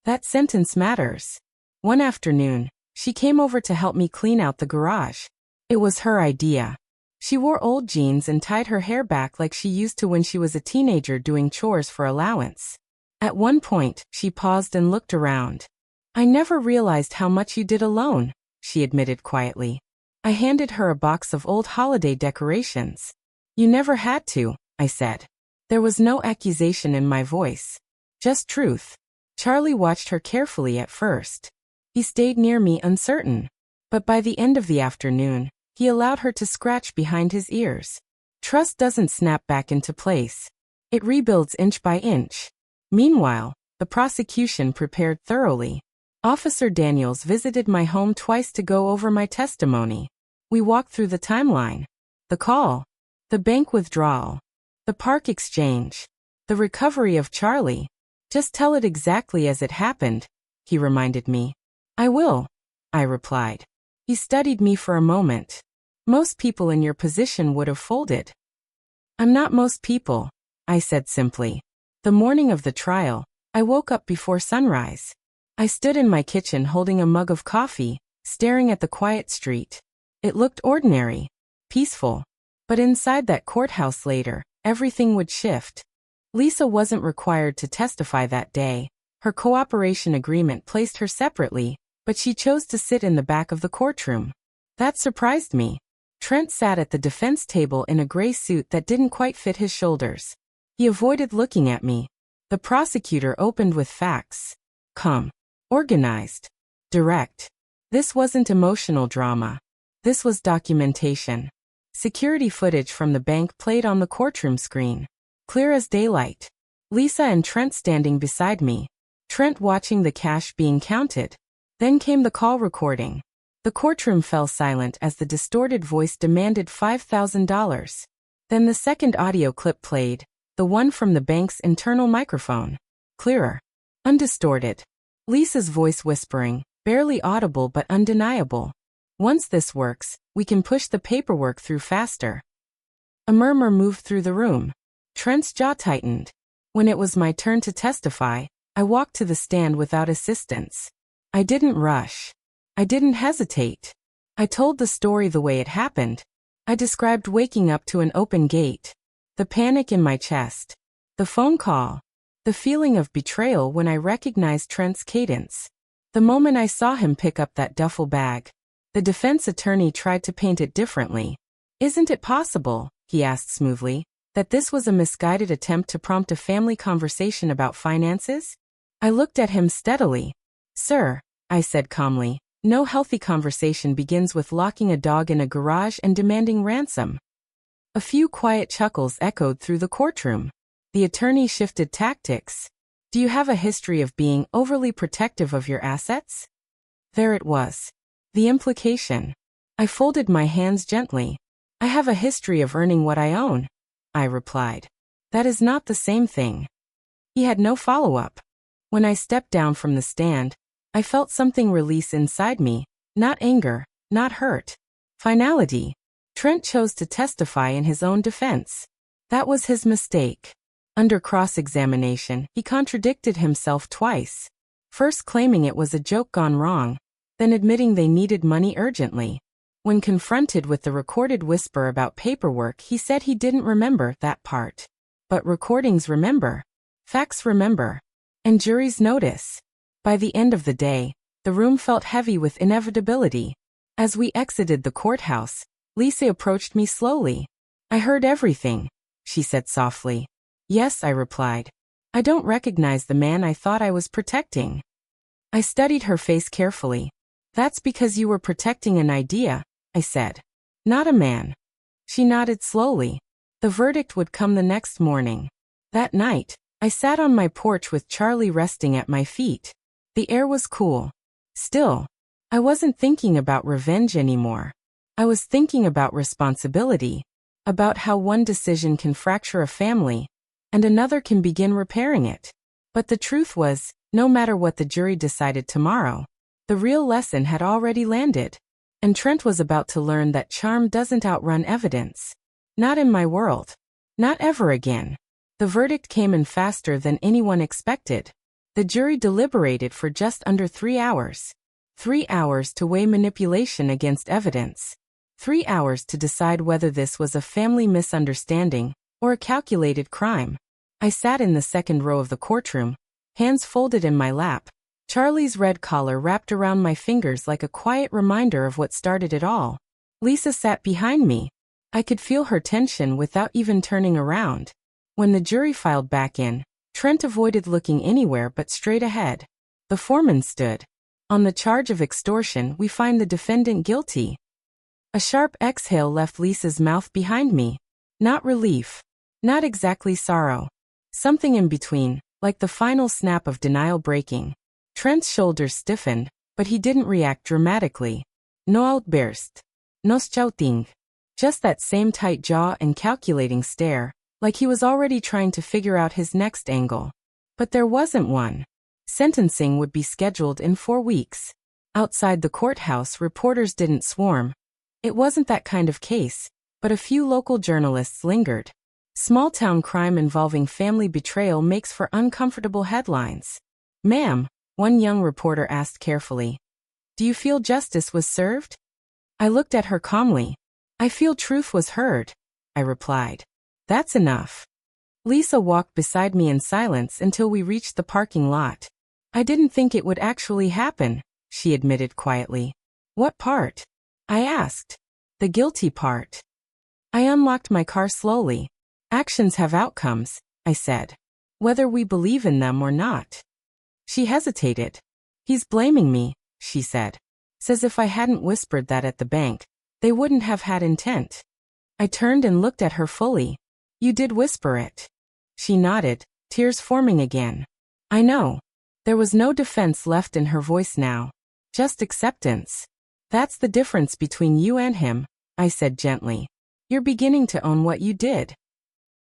That sentence matters. One afternoon, she came over to help me clean out the garage. It was her idea. She wore old jeans and tied her hair back like she used to when she was a teenager doing chores for allowance. At one point, she paused and looked around. I never realized how much you did alone, she admitted quietly. I handed her a box of old holiday decorations. You never had to, I said. There was no accusation in my voice. Just truth. Charlie watched her carefully at first. He stayed near me uncertain. But by the end of the afternoon, he allowed her to scratch behind his ears. Trust doesn't snap back into place. It rebuilds inch by inch. Meanwhile, the prosecution prepared thoroughly. Officer Daniels visited my home twice to go over my testimony. We walked through the timeline. The call. The bank withdrawal. The park exchange. The recovery of Charlie. Just tell it exactly as it happened, he reminded me. I will, I replied. He studied me for a moment. Most people in your position would have folded. I'm not most people, I said simply. The morning of the trial, I woke up before sunrise. I stood in my kitchen holding a mug of coffee, staring at the quiet street. It looked ordinary, peaceful. But inside that courthouse later, everything would shift. Lisa wasn't required to testify that day. Her cooperation agreement placed her separately, but she chose to sit in the back of the courtroom. That surprised me. Trent sat at the defense table in a gray suit that didn't quite fit his shoulders. He avoided looking at me. The prosecutor opened with facts. Calm. Organized. Direct. This wasn't emotional drama. This was documentation. Security footage from the bank played on the courtroom screen. Clear as daylight. Lisa and Trent standing beside me. Trent watching the cash being counted. Then came the call recording. The courtroom fell silent as the distorted voice demanded $5,000. Then the second audio clip played, the one from the bank's internal microphone. Clearer. Undistorted. Lisa's voice whispering, barely audible but undeniable. Once this works, we can push the paperwork through faster. A murmur moved through the room. Trent's jaw tightened. When it was my turn to testify, I walked to the stand without assistance. I didn't rush. I didn't hesitate. I told the story the way it happened. I described waking up to an open gate. The panic in my chest. The phone call. The feeling of betrayal when I recognized Trent's cadence. The moment I saw him pick up that duffel bag. The defense attorney tried to paint it differently. "Isn't it possible," he asked smoothly, "that this was a misguided attempt to prompt a family conversation about finances?" I looked at him steadily. "Sir," I said calmly, "no healthy conversation begins with locking a dog in a garage and demanding ransom." A few quiet chuckles echoed through the courtroom. The attorney shifted tactics. "Do you have a history of being overly protective of your assets?" There it was. The implication. I folded my hands gently. "I have a history of earning what I own," I replied. "That is not the same thing." He had no follow-up. When I stepped down from the stand, I felt something release inside me, not anger, not hurt. Finality. Trent chose to testify in his own defense. That was his mistake. Under cross-examination, he contradicted himself twice. First claiming it was a joke gone wrong, then admitting they needed money urgently. When confronted with the recorded whisper about paperwork, he said he didn't remember that part. But recordings remember. Facts remember. And juries notice. By the end of the day, the room felt heavy with inevitability. As we exited the courthouse, Lisa approached me slowly. "I heard everything," she said softly. "Yes," I replied. "I don't recognize the man I thought I was protecting." I studied her face carefully. "That's because you were protecting an idea," I said. "Not a man." She nodded slowly. The verdict would come the next morning. That night, I sat on my porch with Charlie resting at my feet. The air was cool. Still, I wasn't thinking about revenge anymore. I was thinking about responsibility, about how one decision can fracture a family, and another can begin repairing it. But the truth was, no matter what the jury decided tomorrow, the real lesson had already landed. And Trent was about to learn that charm doesn't outrun evidence. Not in my world. Not ever again. The verdict came in faster than anyone expected. The jury deliberated for just under 3 hours. 3 hours to weigh manipulation against evidence. 3 hours to decide whether this was a family misunderstanding or a calculated crime. I sat in the second row of the courtroom, hands folded in my lap, Charlie's red collar wrapped around my fingers like a quiet reminder of what started it all. Lisa sat behind me. I could feel her tension without even turning around. When the jury filed back in, Trent avoided looking anywhere but straight ahead. The foreman stood. "On the charge of extortion, we find the defendant guilty." A sharp exhale left Lisa's mouth behind me. Not relief. Not exactly sorrow. Something in between, like the final snap of denial breaking. Trent's shoulders stiffened, but he didn't react dramatically. No outburst. No shouting. Just that same tight jaw and calculating stare, like he was already trying to figure out his next angle. But there wasn't one. Sentencing would be scheduled in 4 weeks. Outside the courthouse, reporters didn't swarm. It wasn't that kind of case, but a few local journalists lingered. Small-town crime involving family betrayal makes for uncomfortable headlines. "Ma'am," one young reporter asked carefully, "do you feel justice was served?" I looked at her calmly. "I feel truth was heard," I replied. "That's enough." Lisa walked beside me in silence until we reached the parking lot. "I didn't think it would actually happen," she admitted quietly. "What part?" I asked. "The guilty part." I unlocked my car slowly. "Actions have outcomes," I said. "Whether we believe in them or not." She hesitated. "He's blaming me," she said. "Says if I hadn't whispered that at the bank, they wouldn't have had intent." I turned and looked at her fully. "You did whisper it." She nodded, tears forming again. "I know." There was no defense left in her voice now. Just acceptance. "That's the difference between you and him," I said gently. "You're beginning to own what you did."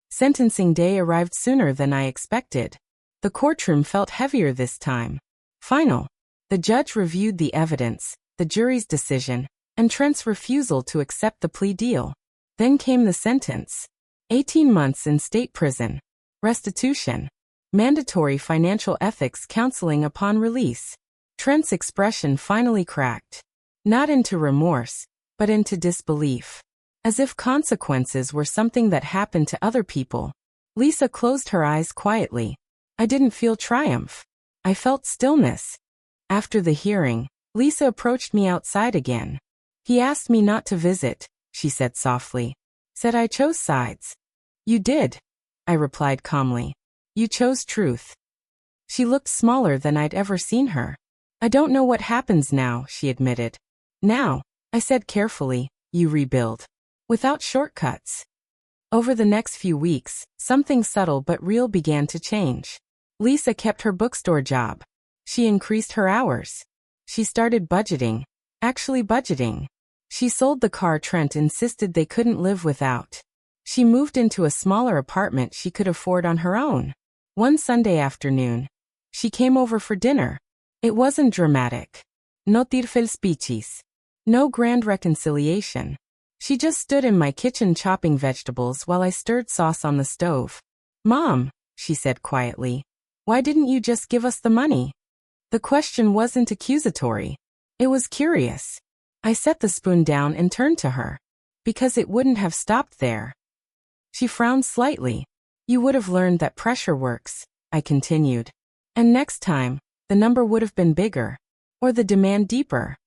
Sentencing day arrived sooner than I expected. The courtroom felt heavier this time. Final. The judge reviewed the evidence, the jury's decision, and Trent's refusal to accept the plea deal. Then came the sentence. 18 months in state prison. Restitution. Mandatory financial ethics counseling upon release. Trent's expression finally cracked. Not into remorse, but into disbelief. As if consequences were something that happened to other people. Lisa closed her eyes quietly. I didn't feel triumph. I felt stillness. After the hearing, Lisa approached me outside again. He asked me not to visit, she said softly. Said I chose sides. You did, I replied calmly. You chose truth. She looked smaller than I'd ever seen her. I don't know what happens now, she admitted. Now, I said carefully, you rebuild. Without shortcuts. Over the next few weeks, something subtle but real began to change. Lisa kept her bookstore job. She increased her hours. She started budgeting. Actually budgeting. She sold the car Trent insisted they couldn't live without. She moved into a smaller apartment she could afford on her own. One Sunday afternoon, she came over for dinner. It wasn't dramatic. No tirfelspichis. No grand reconciliation. She just stood in my kitchen chopping vegetables while I stirred sauce on the stove. Mom, she said quietly, why didn't you just give us the money? The question wasn't accusatory. It was curious. I set the spoon down and turned to her. Because it wouldn't have stopped there. She frowned slightly. You would have learned that pressure works, I continued. And next time, the number would have been bigger. Or the demand deeper.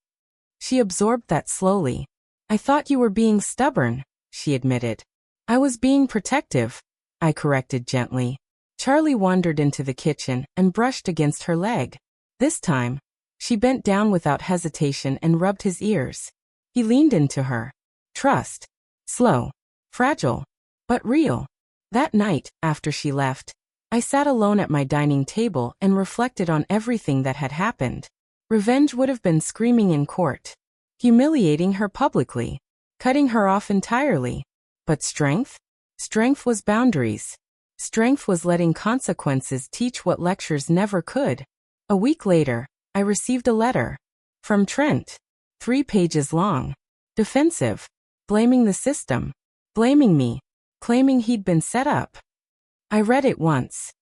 She absorbed that slowly. I thought you were being stubborn, she admitted. I was being protective, I corrected gently. Charlie wandered into the kitchen and brushed against her leg. This time, she bent down without hesitation and rubbed his ears. He leaned into her. Trust. Slow. Fragile. But real. That night, after she left, I sat alone at my dining table and reflected on everything that had happened. Revenge would have been screaming in court. Humiliating her publicly. Cutting her off entirely. But strength? Strength was boundaries. Strength was letting consequences teach what lectures never could. A week later, I received a letter. From Trent. 3 pages long. Defensive. Blaming the system. Blaming me. Claiming he'd been set up. I read it once.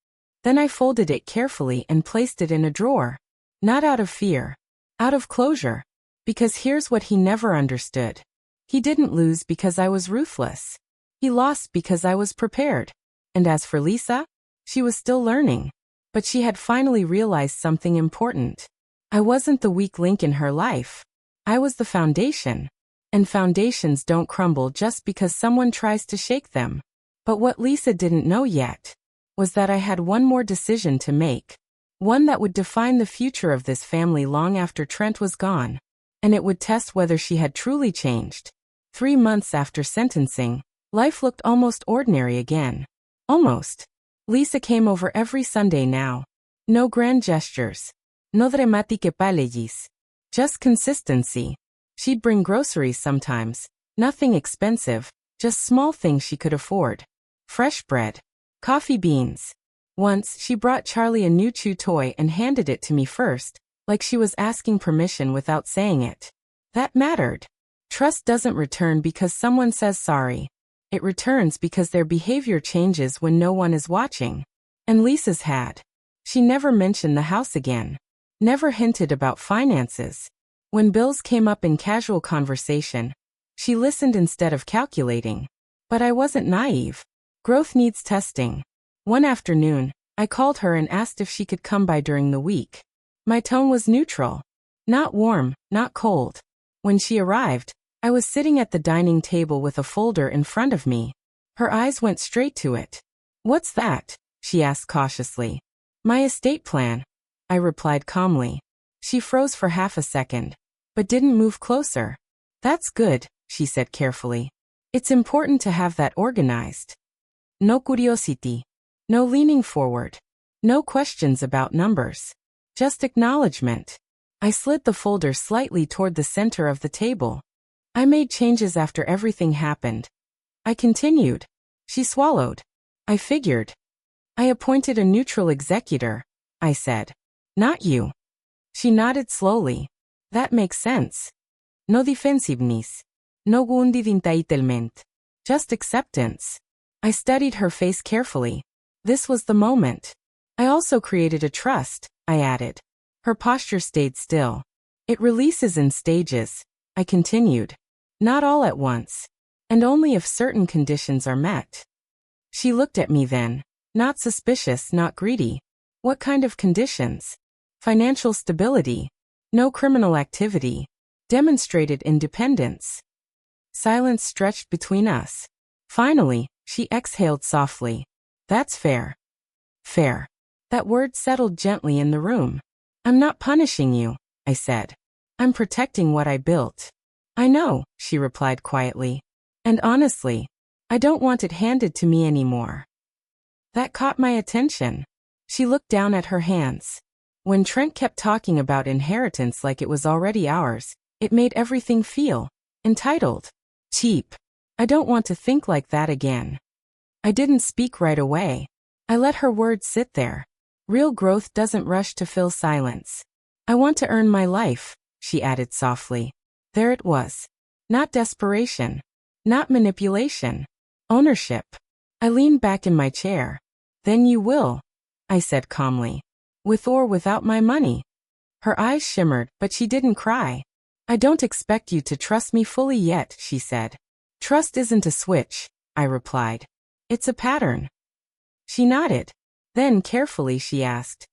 Then I folded it carefully and placed it in a drawer. Not out of fear. Out of closure. Because here's what he never understood. He didn't lose because I was ruthless. He lost because I was prepared. And as for Lisa, she was still learning. But she had finally realized something important. I wasn't the weak link in her life. I was the foundation. And foundations don't crumble just because someone tries to shake them. But what Lisa didn't know yet was that I had one more decision to make. One that would define the future of this family long after Trent was gone. And it would test whether she had truly changed. 3 months after sentencing, life looked almost ordinary again. Almost. Lisa came over every Sunday now. No grand gestures. No dramatiche palegis. Just consistency. She'd bring groceries sometimes. Nothing expensive. Just small things she could afford. Fresh bread. Coffee beans. Once, she brought Charlie a new chew toy and handed it to me first, like she was asking permission without saying it. That mattered. Trust doesn't return because someone says sorry. It returns because their behavior changes when no one is watching. And Lisa's had. She never mentioned the house again. Never hinted about finances. When bills came up in casual conversation, she listened instead of calculating. But I wasn't naive. Growth needs testing. One afternoon, I called her and asked if she could come by during the week. My tone was neutral. Not warm, not cold. When she arrived, I was sitting at the dining table with a folder in front of me. Her eyes went straight to it. What's that? She asked cautiously. My estate plan, I replied calmly. She froze for half a second, but didn't move closer. That's good, she said carefully. It's important to have that organized. No curiosity. No leaning forward. No questions about numbers. Just acknowledgement. I slid the folder slightly toward the center of the table. I made changes after everything happened. I continued. She swallowed. I figured. I appointed a neutral executor, I said. Not you. She nodded slowly. That makes sense. No defensiveness. No wounded entitlement. Just acceptance. I studied her face carefully. This was the moment. I also created a trust, I added. Her posture stayed still. It releases in stages, I continued. Not all at once. And only if certain conditions are met. She looked at me then. Not suspicious, not greedy. What kind of conditions? Financial stability. No criminal activity. Demonstrated independence. Silence stretched between us. Finally, she exhaled softly. That's fair. Fair. That word settled gently in the room. I'm not punishing you, I said. I'm protecting what I built. I know, she replied quietly. And honestly, I don't want it handed to me anymore. That caught my attention. She looked down at her hands. When Trent kept talking about inheritance like it was already ours, it made everything feel entitled. Cheap. I don't want to think like that again. I didn't speak right away. I let her words sit there. Real growth doesn't rush to fill silence. I want to earn my life, she added softly. There it was. Not desperation. Not manipulation. Ownership. I leaned back in my chair. Then you will, I said calmly. With or without my money. Her eyes shimmered, but she didn't cry. I don't expect you to trust me fully yet, she said. Trust isn't a switch, I replied. It's a pattern. She nodded. Then carefully she asked,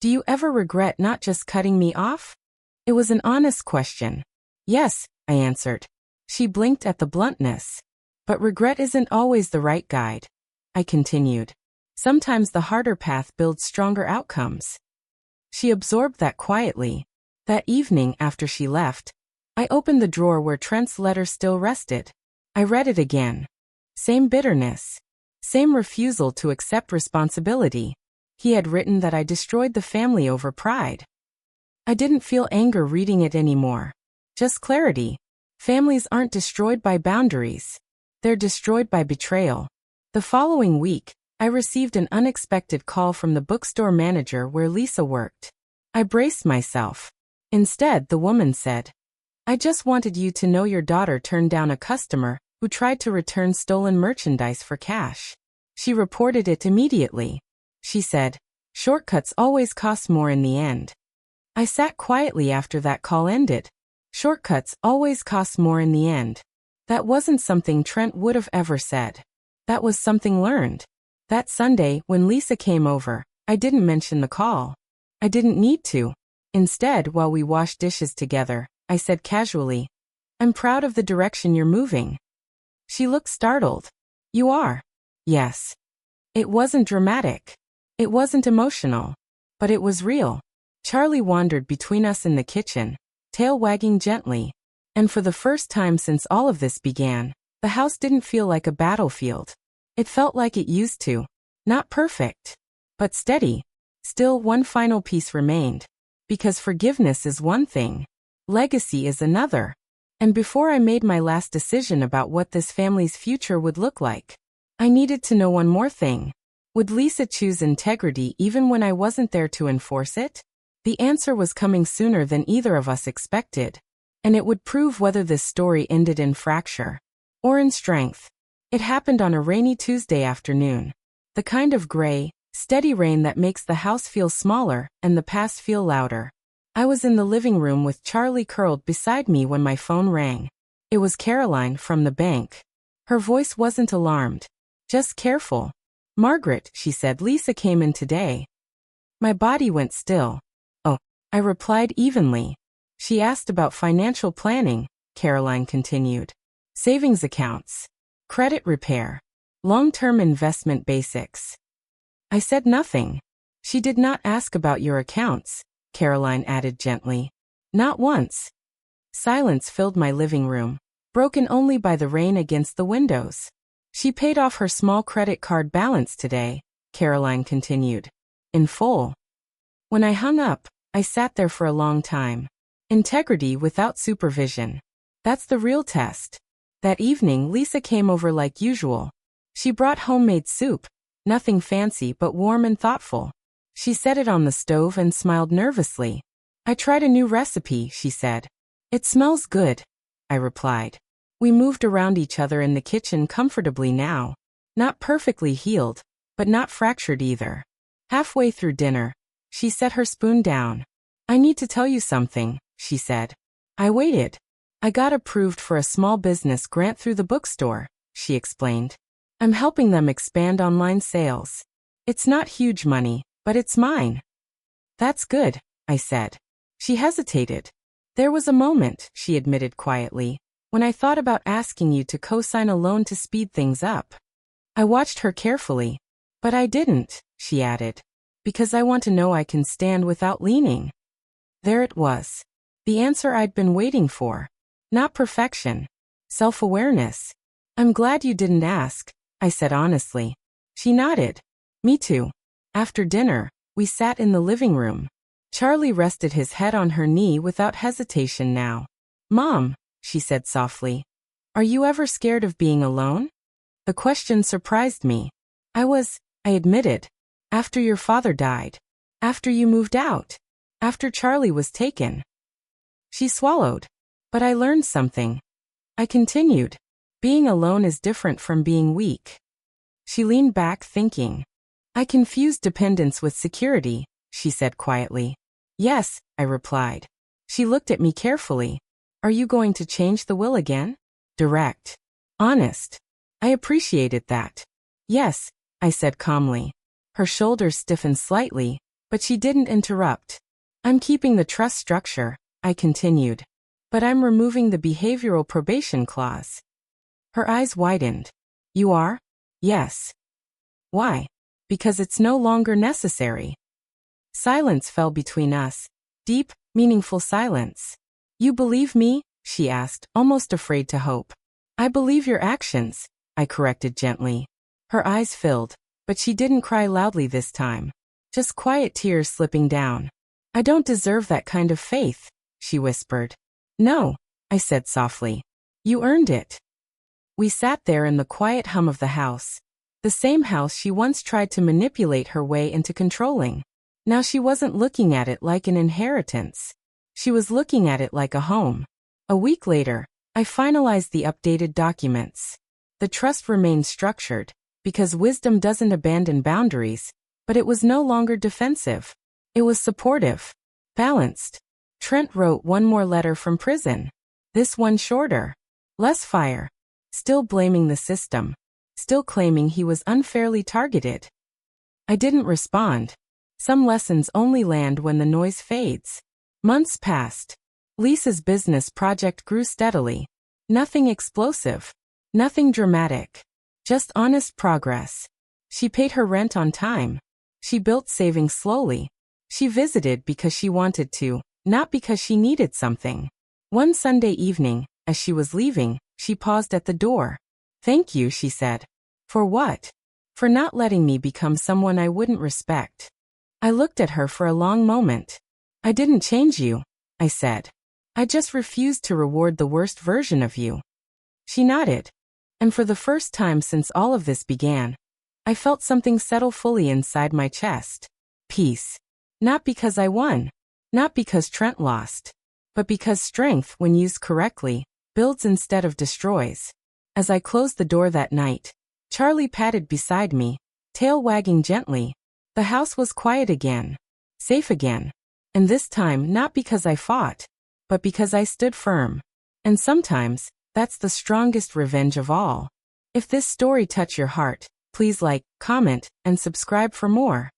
do you ever regret not just cutting me off? It was an honest question. Yes, I answered. She blinked at the bluntness. But regret isn't always the right guide. I continued. Sometimes the harder path builds stronger outcomes. She absorbed that quietly. That evening after she left, I opened the drawer where Trent's letter still rested. I read it again. Same bitterness. Same refusal to accept responsibility. He had written that I destroyed the family over pride. I didn't feel anger reading it anymore. Just clarity. Families aren't destroyed by boundaries. They're destroyed by betrayal. The following week, I received an unexpected call from the bookstore manager where Lisa worked. I braced myself. Instead, the woman said, I just wanted you to know your daughter turned down a customer who tried to return stolen merchandise for cash. She reported it immediately. She said, shortcuts always cost more in the end. I sat quietly after that call ended. Shortcuts always cost more in the end. That wasn't something Trent would have ever said. That was something learned. That Sunday, when Lisa came over, I didn't mention the call. I didn't need to. Instead, while we washed dishes together, I said casually, I'm proud of the direction you're moving. She looked startled. You are? Yes. It wasn't dramatic. It wasn't emotional. But it was real. Charlie wandered between us in the kitchen, tail wagging gently. And for the first time since all of this began, the house didn't feel like a battlefield. It felt like it used to. Not perfect, but steady. Still, one final piece remained. Because forgiveness is one thing. Legacy is another. And before I made my last decision about what this family's future would look like, I needed to know one more thing. Would Lisa choose integrity even when I wasn't there to enforce it? The answer was coming sooner than either of us expected. And it would prove whether this story ended in fracture or in strength. It happened on a rainy Tuesday afternoon. The kind of gray, steady rain that makes the house feel smaller and the past feel louder. I was in the living room with Charlie curled beside me when my phone rang. It was Caroline from the bank. Her voice wasn't alarmed. Just careful. Margaret, she said, Lisa came in today. My body went still. Oh, I replied evenly. She asked about financial planning, Caroline continued. Savings accounts. Credit repair. Long-term investment basics. I said nothing. She did not ask about your accounts, Caroline added gently. Not once. Silence filled my living room, broken only by the rain against the windows. She paid off her small credit card balance today, Caroline continued. In full. When I hung up, I sat there for a long time. Integrity without supervision. That's the real test. That evening, Lisa came over like usual. She brought homemade soup. Nothing fancy but warm and thoughtful. She set it on the stove and smiled nervously. I tried a new recipe, she said. It smells good, I replied. We moved around each other in the kitchen comfortably now. Not perfectly healed, but not fractured either. Halfway through dinner, she set her spoon down. I need to tell you something, she said. I waited. I got approved for a small business grant through the bookstore, she explained. I'm helping them expand online sales. It's not huge money, But it's mine. That's good, I said. She hesitated. There was a moment, she admitted quietly, when I thought about asking you to co-sign a loan to speed things up. I watched her carefully. But I didn't, she added. Because I want to know I can stand without leaning. There it was. The answer I'd been waiting for. Not perfection. Self-awareness. I'm glad you didn't ask, I said honestly. She nodded. Me too. After dinner, we sat in the living room. Charlie rested his head on her knee without hesitation now. Mom, she said softly. Are you ever scared of being alone? The question surprised me. I admitted. After your father died. After you moved out. After Charlie was taken. She swallowed. But I learned something. I continued. Being alone is different from being weak. She leaned back thinking. I confused dependence with security, she said quietly. Yes, I replied. She looked at me carefully. Are you going to change the will again? Direct. Honest. I appreciated that. Yes, I said calmly. Her shoulders stiffened slightly, but she didn't interrupt. I'm keeping the trust structure, I continued. But I'm removing the behavioral probation clause. Her eyes widened. You are? Yes. Why? Because it's no longer necessary. Silence fell between us. Deep, meaningful silence. You believe me? She asked, almost afraid to hope. I believe your actions, I corrected gently. Her eyes filled, but she didn't cry loudly this time. Just quiet tears slipping down. I don't deserve that kind of faith, she whispered. No, I said softly. You earned it. We sat there in the quiet hum of the house. The same house she once tried to manipulate her way into controlling. Now she wasn't looking at it like an inheritance. She was looking at it like a home. A week later, I finalized the updated documents. The trust remained structured, because wisdom doesn't abandon boundaries, but it was no longer defensive. It was supportive. Balanced. Trent wrote one more letter from prison. This one shorter. Less fire. Still blaming the system. Still claiming he was unfairly targeted. I didn't respond. Some lessons only land when the noise fades. Months passed. Lisa's business project grew steadily. Nothing explosive. Nothing dramatic. Just honest progress. She paid her rent on time. She built savings slowly. She visited because she wanted to, not because she needed something. One Sunday evening, as she was leaving, she paused at the door. Thank you, she said. For what? For not letting me become someone I wouldn't respect. I looked at her for a long moment. I didn't change you, I said. I just refused to reward the worst version of you. She nodded. And for the first time since all of this began, I felt something settle fully inside my chest. Peace. Not because I won. Not because Trent lost. But because strength, when used correctly, builds instead of destroys. As I closed the door that night, Charlie patted beside me, tail wagging gently. The house was quiet again. Safe again. And this time not because I fought, but because I stood firm. And sometimes, that's the strongest revenge of all. If this story touched your heart, please like, comment, and subscribe for more.